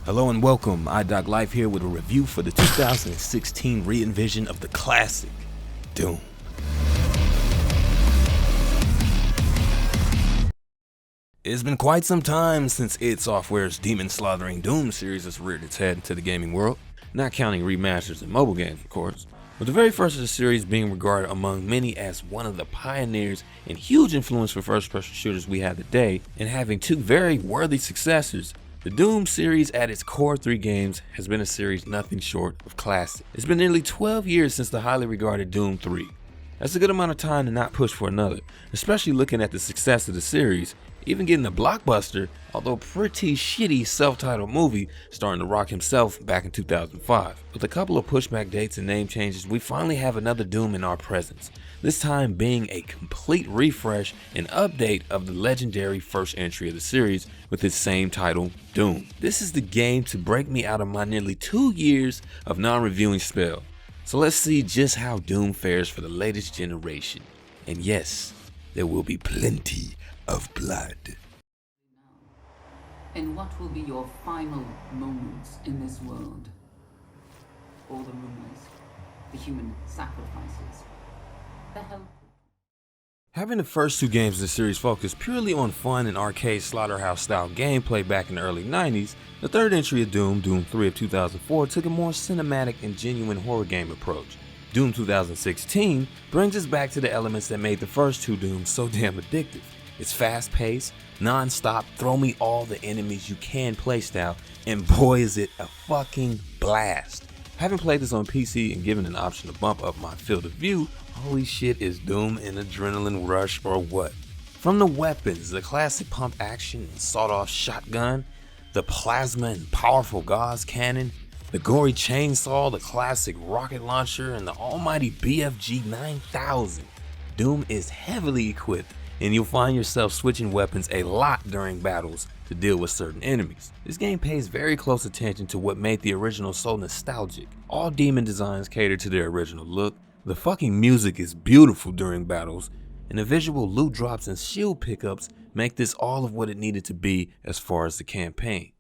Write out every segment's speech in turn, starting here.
Hello and welcome, iDoc Life here with a review for the 2016 re-envision of the classic Doom. It's been quite some time since id Software's demon-slaughtering Doom series has reared its head into the gaming world, not counting remasters and mobile games of course, with the very first of the series being regarded among many as one of the pioneers and huge influence for first-person shooters we have today, and having two very worthy successors. The Doom series at its core 3 games has been a series nothing short of classic. It's been nearly 12 years since the highly regarded Doom 3. That's a good amount of time to not push for another, especially looking at the success of the series, even getting a blockbuster, although pretty shitty self-titled movie starring The Rock himself back in 2005. With a couple of pushback dates and name changes, we finally have another Doom in our presence, this time being a complete refresh and update of the legendary first entry of the series with its same title, Doom. This is the game to break me out of my nearly 2 years of non-reviewing spell. So let's see just how Doom fares for the latest generation. And yes, there will be plenty of blood. And what will be your final moments in this world? All the rumors, the human sacrifices, the help. Having the first 2 games in the series focus purely on fun and arcade slaughterhouse style gameplay back in the early 90s, the third entry of Doom, Doom 3 of 2004, took a more cinematic and genuine horror game approach. Doom 2016 brings us back to the elements that made the first 2 Dooms so damn addictive. It's fast-paced, non-stop, throw me all the enemies you can playstyle, and boy is it a fucking blast. Having played this on PC and given an option to bump up my field of view, holy shit, is Doom an adrenaline rush or what? From the weapons, the classic pump action and sawed-off shotgun, the plasma and powerful gauze cannon, the gory chainsaw, the classic rocket launcher, and the almighty BFG 9000, Doom is heavily equipped, and you'll find yourself switching weapons a lot during battles to deal with certain enemies. This game pays very close attention to what made the original so nostalgic. All demon designs cater to their original look, the fucking music is beautiful during battles, and the visual loot drops and shield pickups make this all of what it needed to be as far as the campaign.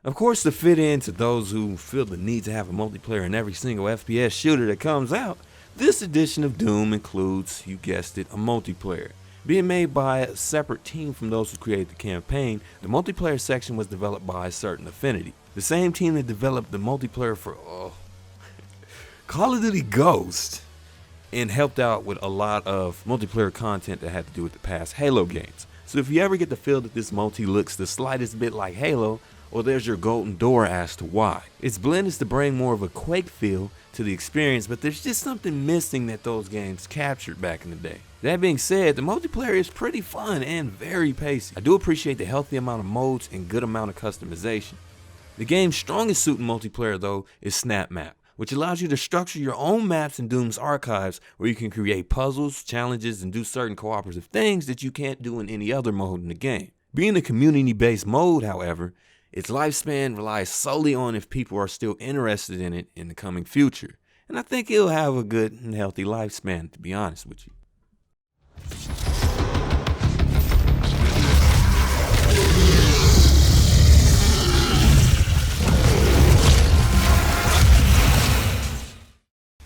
Of course, to fit in to those who feel the need to have a multiplayer in every single FPS shooter that comes out, this edition of Doom includes, you guessed it, a multiplayer. Being made by a separate team from those who created the campaign, the multiplayer section was developed by a certain Affinity, the same team that developed the multiplayer for Call of Duty Ghost, and helped out with a lot of multiplayer content that had to do with the past Halo games. So if you ever get the feel that this multi looks the slightest bit like Halo, well, there's your golden door as to why. Its blend is to bring more of a Quake feel to the experience, but there's just something missing that those games captured back in the day. That being said, the multiplayer is pretty fun and very pacey. I do appreciate the healthy amount of modes and good amount of customization. The game's strongest suit in multiplayer though is Snap Map, which allows you to structure your own maps in Doom's archives where you can create puzzles, challenges, and do certain cooperative things that you can't do in any other mode in the game. Being a community-based mode, however, its lifespan relies solely on if people are still interested in it in the coming future, and I think it'll have a good and healthy lifespan, to be honest with you.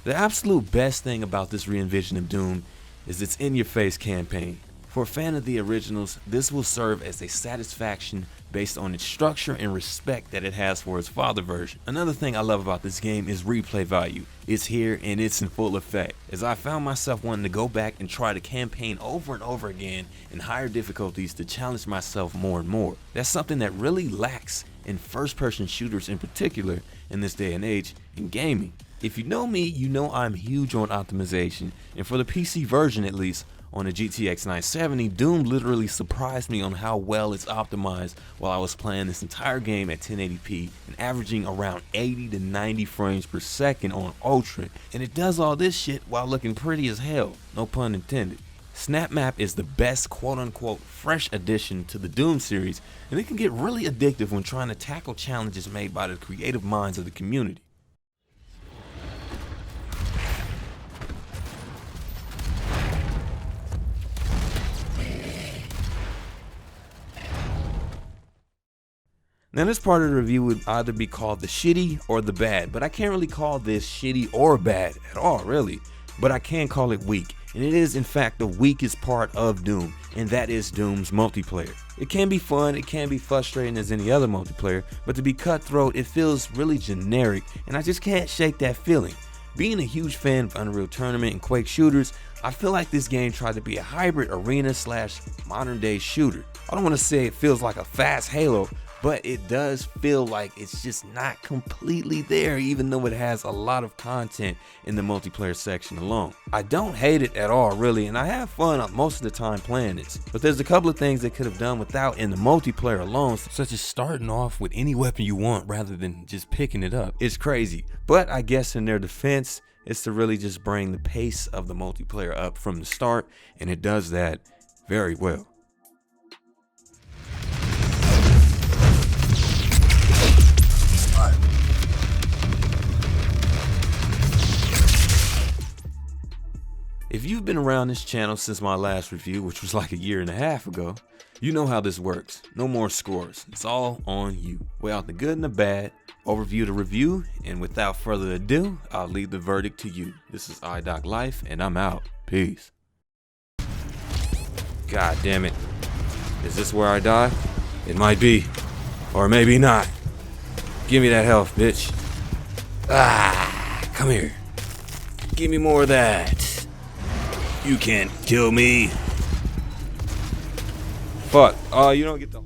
The absolute best thing about this re-envision of Doom is its in-your-face campaign. For a fan of the originals, this will serve as a satisfaction based on its structure and respect that it has for its father version. Another thing I love about this game is replay value. It's here and it's in full effect, as I found myself wanting to go back and try the campaign over and over again in higher difficulties to challenge myself more and more. That's something that really lacks in first-person shooters in particular in this day and age in gaming. If you know me, you know I'm huge on optimization, and for the PC version at least, on the GTX 970, Doom literally surprised me on how well it's optimized while I was playing this entire game at 1080p and averaging around 80 to 90 frames per second on Ultra, and it does all this shit while looking pretty as hell, no pun intended. Snap Map is the best quote-unquote fresh addition to the Doom series, and it can get really addictive when trying to tackle challenges made by the creative minds of the community. Now this part of the review would either be called the shitty or the bad, but I can't really call this shitty or bad at all really, but I can call it weak, and it is in fact the weakest part of Doom, and that is Doom's multiplayer. It can be fun, it can be frustrating as any other multiplayer, but to be cutthroat it feels really generic, and I just can't shake that feeling. Being a huge fan of Unreal Tournament and Quake shooters, I feel like this game tried to be a hybrid arena / modern day shooter. I don't want to say it feels like a fast Halo, but it does feel like it's just not completely there, even though it has a lot of content in the multiplayer section alone. I don't hate it at all really, and I have fun most of the time playing this, but there's a couple of things they could have done without in the multiplayer alone, such as starting off with any weapon you want rather than just picking it up. It's crazy, but I guess in their defense, it's to really just bring the pace of the multiplayer up from the start, and it does that very well. If you've been around this channel since my last review, which was like 1.5 years ago, you know how this works. No more scores. It's all on you. Weigh out the good and the bad, overview the review, and without further ado, I'll leave the verdict to you. This is iDoc Life, and I'm out. Peace. God damn it. Is this where I die? It might be. Or maybe not. Give me that health, bitch. Ah, come here. Give me more of that. You can't kill me. Fuck. Oh, you don't get the